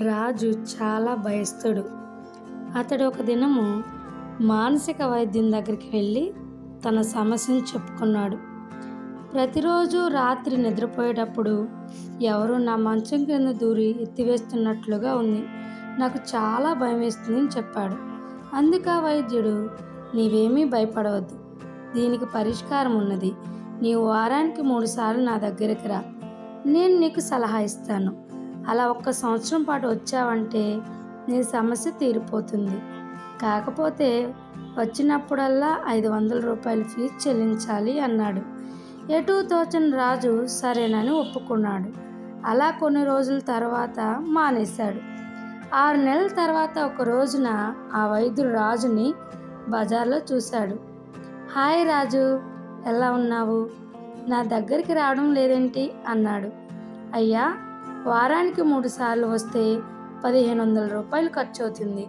రాజు చాలా భయస్థుడు. అతడు ఒక దినము మానసిక వైద్యం దగ్గరికి వెళ్ళి తన సమస్యను చెప్పుకున్నాడు. ప్రతిరోజు రాత్రి నిద్రపోయేటప్పుడు ఎవరో నా మంచం కింద దూరి ఎత్తివేస్తున్నట్లుగా ఉంది. నాకు చాలా భయం వేస్తుందని చెప్పాడు. అందుకు ఆ వైద్యుడు, నీవేమీ భయపడవద్దు, దీనికి పరిష్కారం ఉన్నది. నీవు వారానికి 3 సార్లు నా దగ్గరికి రా, నేను నీకు సలహా ఇస్తాను. అలా 1 సంవత్సరం పాటు వచ్చావంటే నీ సమస్య తీరిపోతుంది. కాకపోతే వచ్చినప్పుడల్లా 500 రూపాయలు ఫీజు చెల్లించాలి అన్నాడు. ఎటూ తోచని రాజు సరేనని ఒప్పుకున్నాడు. అలా కొన్ని రోజుల తర్వాత మానేశాడు. 6 నెలల తర్వాత ఒక రోజున ఆ వైద్యుడు రాజుని బజార్లో చూశాడు. హాయ్ రాజు, ఎలా ఉన్నావు? నా దగ్గరికి రావడం లేదేంటి అన్నాడు. అయ్యా, వారానికి 3 సార్లు వస్తే 1500 రూపాయలు ఖర్చు అవుతుంది.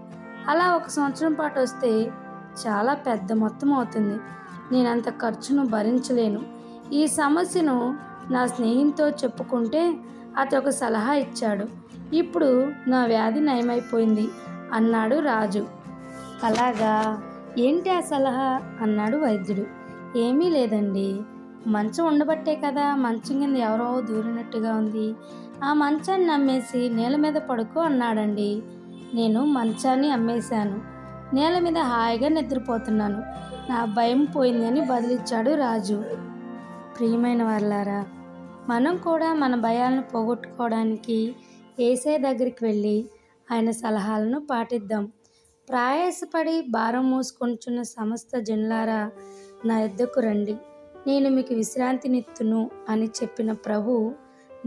అలా 1 సంవత్సరం పాటు వస్తే చాలా పెద్ద మొత్తం అవుతుంది. నేనంత ఖర్చును భరించలేను. ఈ సమస్యను నా స్నేహితుతో చెప్పుకుంటే అతను ఒక సలహా ఇచ్చాడు. ఇప్పుడు నా వ్యాధి నయమైపోయింది అన్నాడు రాజు. అలాగా, ఏంటి ఆ సలహా అన్నాడు వైద్యుడు. ఏమీ లేదండి, మంచం ఉండబట్టే కదా మంచం కింద ఎవరో దూరినట్టుగా ఉంది. ఆ మంచాన్ని అమ్మేసి నేల మీద పడుకో అన్నాడండి. నేను మంచాన్ని అమ్మేశాను, నేల మీద హాయిగా నిద్రపోతున్నాను. నా భయం పోయిందని బదిలిచ్చాడు రాజు. ప్రియమైన వారలారా, మనం కూడా మన భయాలను పోగొట్టుకోవడానికి యేసయ్య దగ్గరికి వెళ్ళి ఆయన సలహాలను పాటిద్దాం. ప్రయాసపడి భారం మోసుకొంచున్న సమస్త జనులారా, నా యొద్దకు రండి, నేను మీకు విశ్రాంతినిత్తును అని చెప్పిన ప్రభు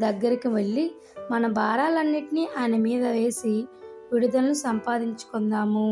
దగ్గరికి వెళ్ళి మన భారాలన్నిటినీ ఆయన మీద వేసి విడుదలను సంపాదించుకుందాము.